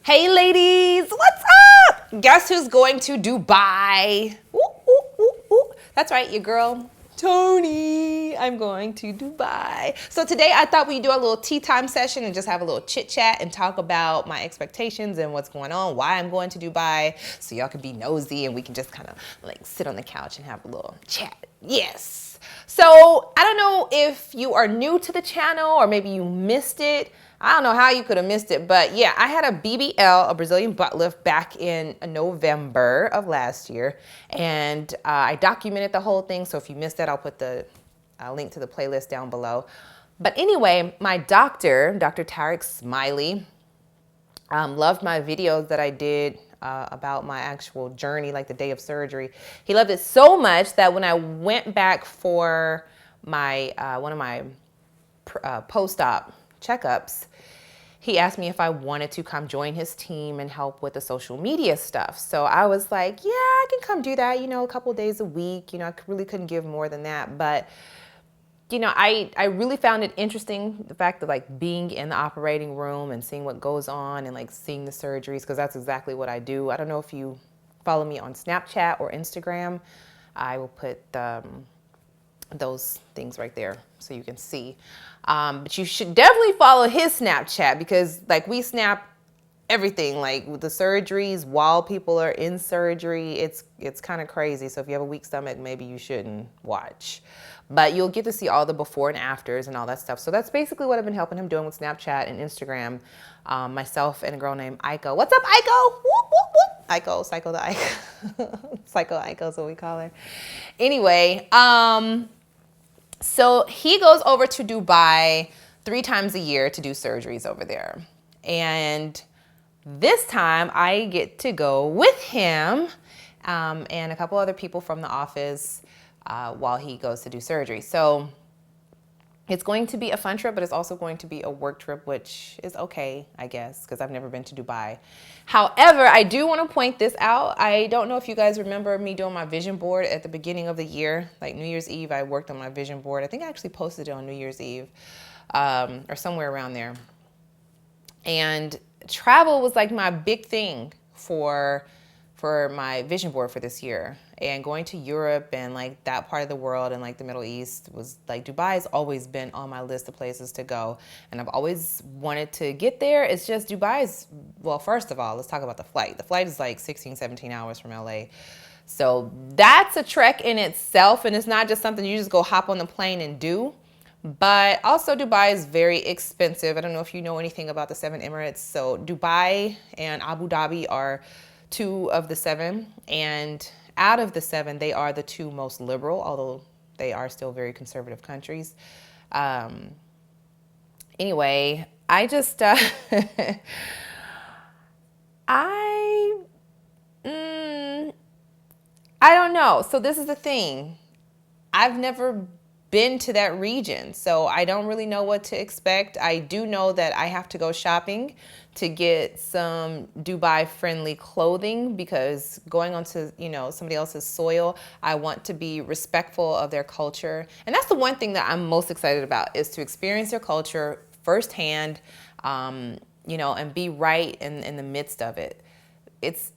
Hey ladies, what's up? Guess who's going to Dubai? Ooh, ooh, ooh, ooh. That's right, your girl, Tony. I'm going to Dubai. So today I thought we'd do a little tea time session and just have a little chit chat and talk about my expectations and what's going on, why I'm going to Dubai, so y'all can be nosy and we can just kind of like sit on the couch and have a little chat. Yes. So I don't know if you are new to the channel or maybe you missed it. I don't know how you could have missed it, but yeah, I had a BBL, a Brazilian butt lift, back in November of last year, and I documented the whole thing, so if you missed that, I'll put the link to the playlist down below. But anyway, my doctor, Dr. Tarek Smiley, loved my videos that I did about my actual journey, like the day of surgery. He loved it so much that when I went back for my one of my post-op checkups, he asked me if I wanted to come join his team and help with the social media stuff. So I was like, yeah, I can come do that, a couple of days a week. I really couldn't give more than that. But, I really found it interesting, the fact of like being in the operating room and seeing what goes on and like seeing the surgeries, because that's exactly what I do. I don't know if you follow me on Snapchat or Instagram. I will put those things right there so you can see. But you should definitely follow his Snapchat, because like we snap everything, like with the surgeries while people are in surgery. It's kind of crazy. So if you have a weak stomach, maybe you shouldn't watch. But you'll get to see all the before and afters and all that stuff. So that's basically what I've been helping him doing with Snapchat and Instagram. Myself and a girl named Aiko. What's up, Aiko? Whoop, whoop, whoop. Aiko, Psycho the Aiko. Psycho Aiko is what we call her. Anyway, so he goes over to Dubai 3 times a year to do surgeries over there. And this time I get to go with him and a couple other people from the office while he goes to do surgery. So it's going to be a fun trip, but it's also going to be a work trip, which is okay, I guess, because I've never been to Dubai. However, I do want to point this out. I don't know if you guys remember me doing my vision board at the beginning of the year, like New Year's Eve. I worked on my vision board. I think I actually posted it on New Year's Eve or somewhere around there. And travel was like my big thing for my vision board for this year, and going to Europe and like that part of the world and like the Middle East was like, Dubai has always been on my list of places to go, and I've always wanted to get there. It's just Dubai is, well, first of all, let's talk about the flight. The flight is like 16, 17 hours from LA. So that's a trek in itself, and it's not just something you just go hop on the plane and do. But also Dubai is very expensive. I don't know if you know anything about the 7 Emirates. So Dubai and Abu Dhabi are 2 of the 7, and out of the 7, they are the 2 most liberal, although they are still very conservative countries. Anyway, I just, I don't know. So this is the thing. I've never been to that region, so I don't really know what to expect. I do know that I have to go shopping to get some Dubai friendly clothing, because going onto somebody else's soil, I want to be respectful of their culture. And that's the one thing that I'm most excited about, is to experience their culture firsthand, and be right in the midst of it. It's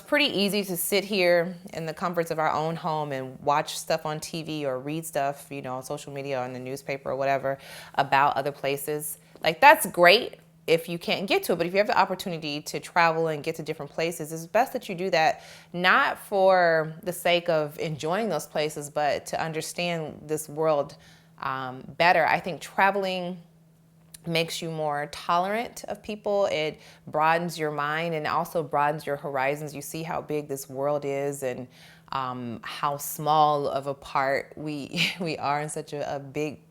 pretty easy to sit here in the comforts of our own home and watch stuff on TV or read stuff, on social media or in the newspaper or whatever about other places. Like, that's great if you can't get to it, but if you have the opportunity to travel and get to different places, it's best that you do that, not for the sake of enjoying those places, but to understand this world better. I think traveling makes you more tolerant of people. It broadens your mind and also broadens your horizons. You see how big this world is, and how small of a part we are in such a big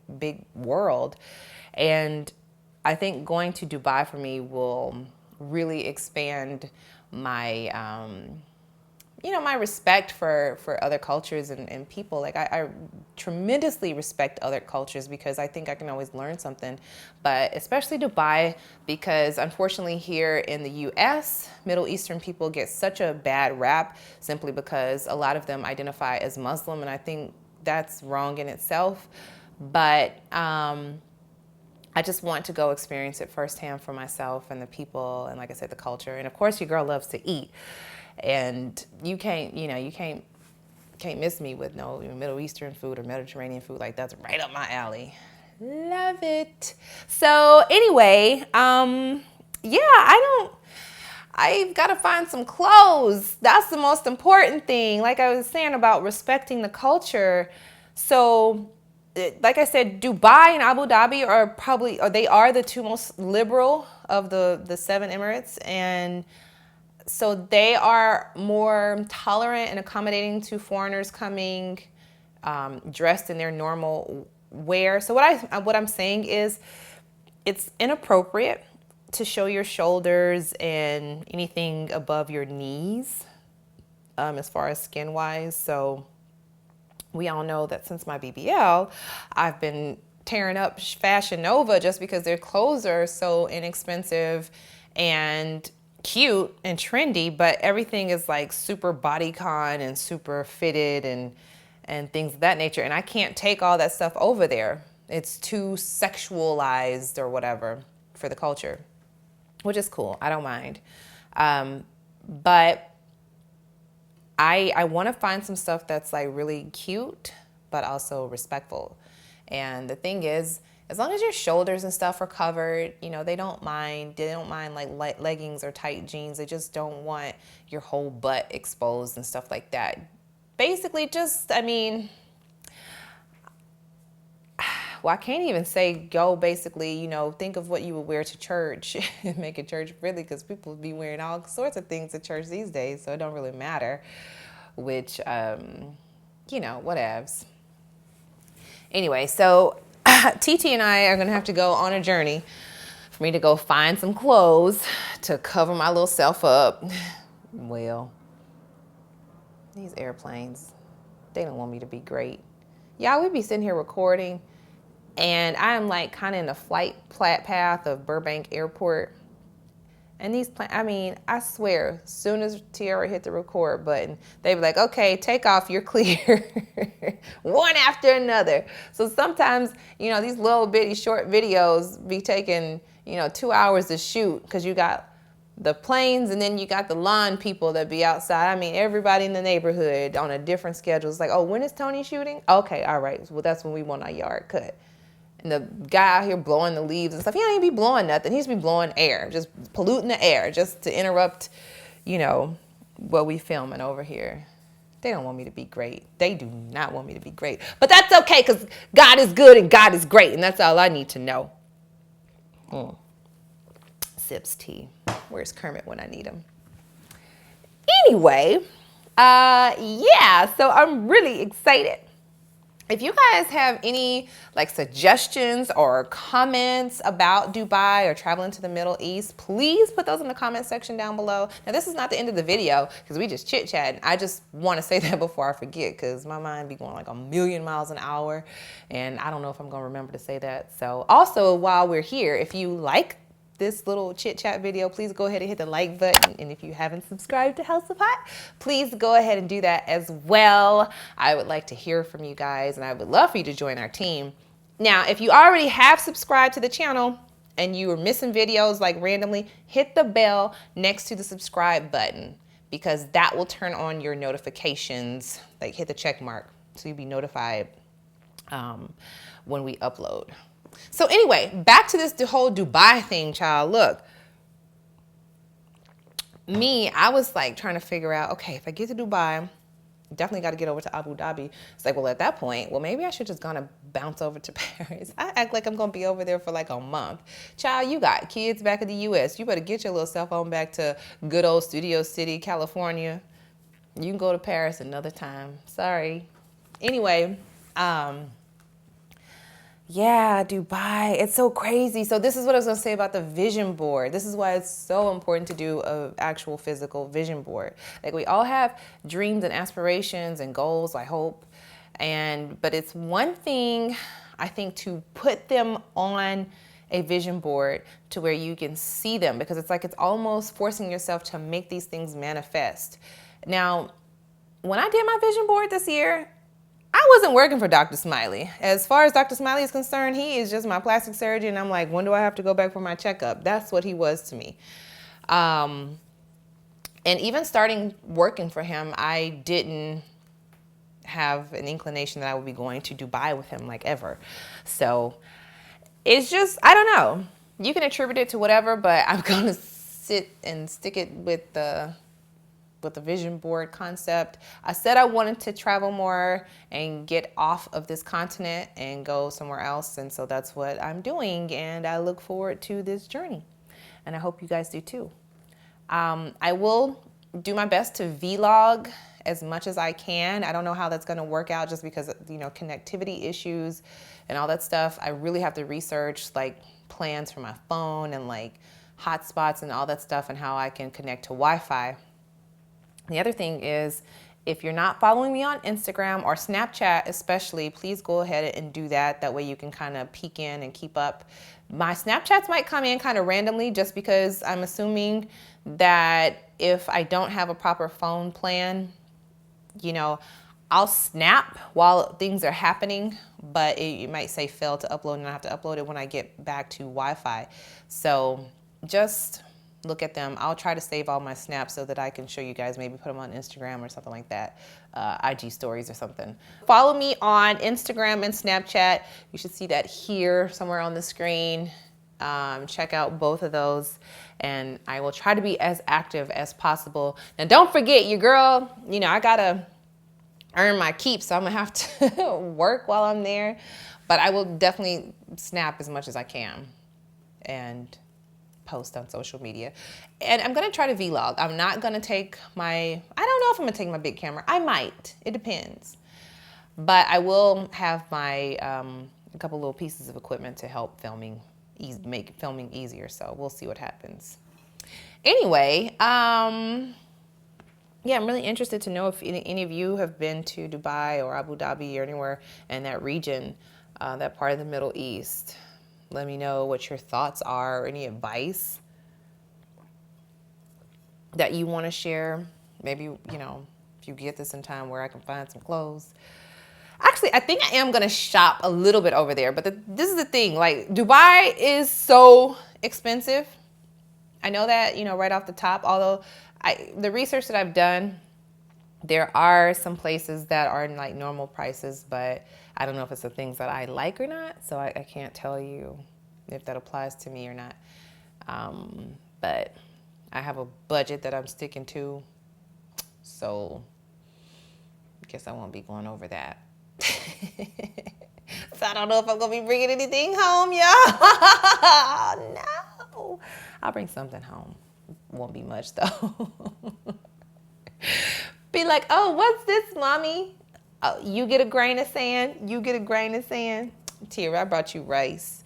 world. And I think going to Dubai for me will really expand my my respect for other cultures and people. Like, I tremendously respect other cultures, because I think I can always learn something. But especially Dubai, because unfortunately here in the US, Middle Eastern people get such a bad rap simply because a lot of them identify as Muslim, and I think that's wrong in itself. But I just want to go experience it firsthand for myself and the people and, like I said, the culture. And of course, your girl loves to eat, and you can't miss me with no Middle Eastern food or Mediterranean food. Like, that's right up my alley. Love it. So anyway, yeah, I've got to find some clothes. That's the most important thing. Like I was saying about respecting the culture. So, like I said, Dubai and Abu Dhabi they are the two most liberal of the 7 Emirates. And so they are more tolerant and accommodating to foreigners coming dressed in their normal wear. So what I'm saying is, it's inappropriate to show your shoulders and anything above your knees as far as skin wise. So we all know that since my BBL, I've been tearing up Fashion Nova just because their clothes are so inexpensive and cute and trendy, but everything is like super bodycon and super fitted and things of that nature. And I can't take all that stuff over there. It's too sexualized or whatever for the culture, which is cool. I don't mind. But I want to find some stuff that's like really cute, but also respectful. And the thing is, as long as your shoulders and stuff are covered, they don't mind. They don't mind like leggings or tight jeans. They just don't want your whole butt exposed and stuff like that. Basically, I can't even say go basically, think of what you would wear to church and make it church friendly, because people be wearing all sorts of things at church these days, so it don't really matter, which, whatevs. Anyway, so TT and I are going to have to go on a journey for me to go find some clothes to cover my little self up. Well, these airplanes, they don't want me to be great. Yeah, we'd be sitting here recording, and I'm like kind of in the flight path of Burbank Airport. And these I swear, as soon as Tiara hit the record button, they be like, okay, take off, you're clear. One after another. So sometimes, these little bitty short videos be taking, 2 hours to shoot, because you got the planes and then you got the lawn people that be outside. Everybody in the neighborhood on a different schedule. It's like, oh, when is Tony shooting? Okay, all right. Well, that's when we want our yard cut. And the guy out here blowing the leaves and stuff, he don't even be blowing nothing. He just be blowing air, just polluting the air, just to interrupt, what we filming over here. They don't want me to be great. They do not want me to be great. But that's okay, because God is good and God is great, and that's all I need to know. Sips tea. Where's Kermit when I need him? Anyway, so I'm really excited. If you guys have any suggestions or comments about Dubai or traveling to the Middle East, please put those in the comment section down below. Now, this is not the end of the video, because we just chit-chatting. I just want to say that before I forget, because my mind be going like a million miles an hour, and I don't know if I'm going to remember to say that. So also, while we're here, if you like this little chit chat video, please go ahead and hit the like button. And if you haven't subscribed to House of Hot, please go ahead and do that as well. I would like to hear from you guys, and I would love for you to join our team. Now, if you already have subscribed to the channel and you are missing videos randomly, hit the bell next to the subscribe button, because that will turn on your notifications. Hit the check mark so you'll be notified when we upload. So anyway, back to the whole Dubai thing, child. Look, I was trying to figure out, okay, if I get to Dubai, definitely got to get over to Abu Dhabi. It's well, at that point, maybe I should just gonna bounce over to Paris. I act like I'm gonna be over there for a month. Child, you got kids back in the U.S. You better get your little cell phone back to good old Studio City, California. You can go to Paris another time. Sorry. Anyway, yeah, Dubai, it's so crazy. So this is what I was going to say about the vision board. This is why it's so important to do an actual physical vision board. We all have dreams and aspirations and goals, I hope. But it's one thing, I think, to put them on a vision board to where you can see them, because it's almost forcing yourself to make these things manifest. Now, when I did my vision board this year, I I wasn't working for Dr. Smiley. As far as Dr. Smiley is concerned, he is just my plastic surgeon. I'm like, when do I have to go back for my checkup? That's what he was to me. And even starting working for him, I didn't have an inclination that I would be going to Dubai with him like ever. So it's just, I don't know. You can attribute it to whatever, but I'm going to sit and stick it with the vision board concept. I said I wanted to travel more and get off of this continent and go somewhere else. And so that's what I'm doing. And I look forward to this journey. And I hope you guys do too. I will do my best to vlog as much as I can. I don't know how that's going to work out just because, you know, connectivity issues and all that stuff. I really have to research like plans for my phone and like hotspots and all that stuff and how I can connect to Wi-Fi. The other thing is, if you're not following me on Instagram or Snapchat especially, please go ahead and do that. That way you can kind of peek in and keep up. My Snapchats might come in kind of randomly just because I'm assuming that if I don't have a proper phone plan, you know, I'll snap while things are happening, but you might say fail to upload and I have to upload it when I get back to Wi-Fi. So just look at them. I'll try to save all my snaps so that I can show you guys, maybe put them on Instagram or something like that, IG stories or something. Follow me on Instagram and Snapchat. You should see that here somewhere on the screen. Check out both of those and I will try to be as active as possible. Now don't forget, your girl, you know, I gotta earn my keep, so I'm gonna have to work while I'm there, but I will definitely snap as much as I can and post on social media. And I'm gonna try to vlog. I'm not gonna take I don't know if I'm gonna take my big camera. I might, it depends. But I will have my, a couple little pieces of equipment to help make filming easier. So we'll see what happens. Anyway, yeah, I'm really interested to know if any of you have been to Dubai or Abu Dhabi or anywhere in that region, that part of the Middle East. Let me know what your thoughts are, or any advice that you want to share. Maybe, you know, if you get this in time where I can find some clothes. Actually, I think I am going to shop a little bit over there. But this is the thing. Like, Dubai is so expensive. I know that, you know, right off the top. Although the research that I've done, there are some places that are in like normal prices, but I don't know if it's the things that I like or not. So I can't tell you if that applies to me or not. But I have a budget that I'm sticking to. So I guess I won't be going over that. So I don't know if I'm going to be bringing anything home, y'all. No. I'll bring something home. Won't be much, though. Be like, oh, what's this, mommy? Oh, you get a grain of sand. You get a grain of sand. Tira, I brought you rice.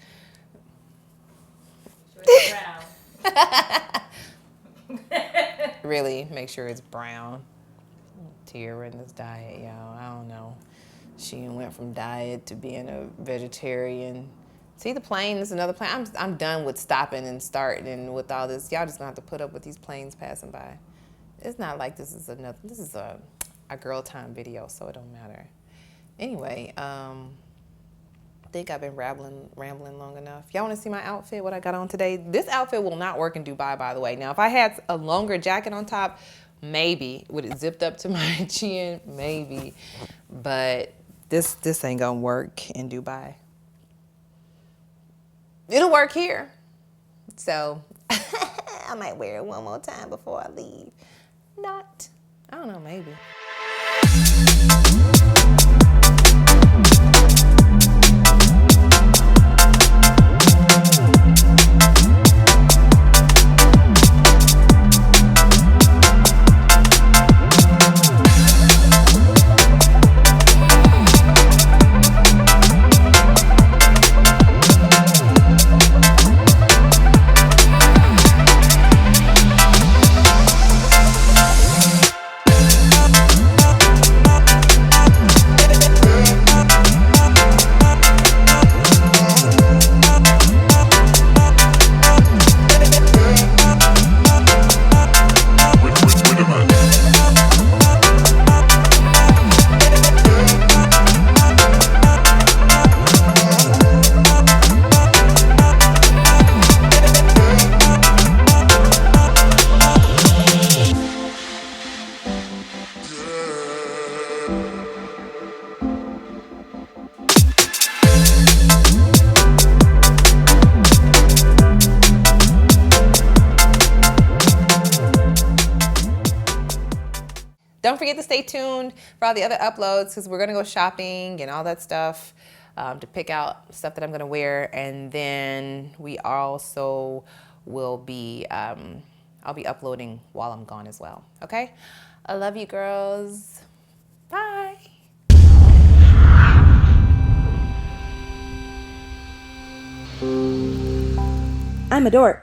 Really, make sure it's brown. Tira in this diet, y'all. I don't know. She went from diet to being a vegetarian. See the plane is another plane. I'm done with stopping and starting and with all this. Y'all just gonna have to put up with these planes passing by. It's not like this is a girl time video, so it don't matter. Anyway, I think I've been rambling long enough. Y'all want to see my outfit, what I got on today? This outfit will not work in Dubai, by the way. Now, if I had a longer jacket on top, maybe. Would it zipped up to my chin? Maybe. But this ain't gonna work in Dubai. It'll work here. So I might wear it one more time before I leave. Not. I don't know, maybe. don't forget to stay tuned for all the other uploads because we're going to go shopping and all that stuff to pick out stuff that I'm going to wear. And then we also will be, I'll be uploading while I'm gone as well. Okay? I love you girls. Bye. I'm a dork.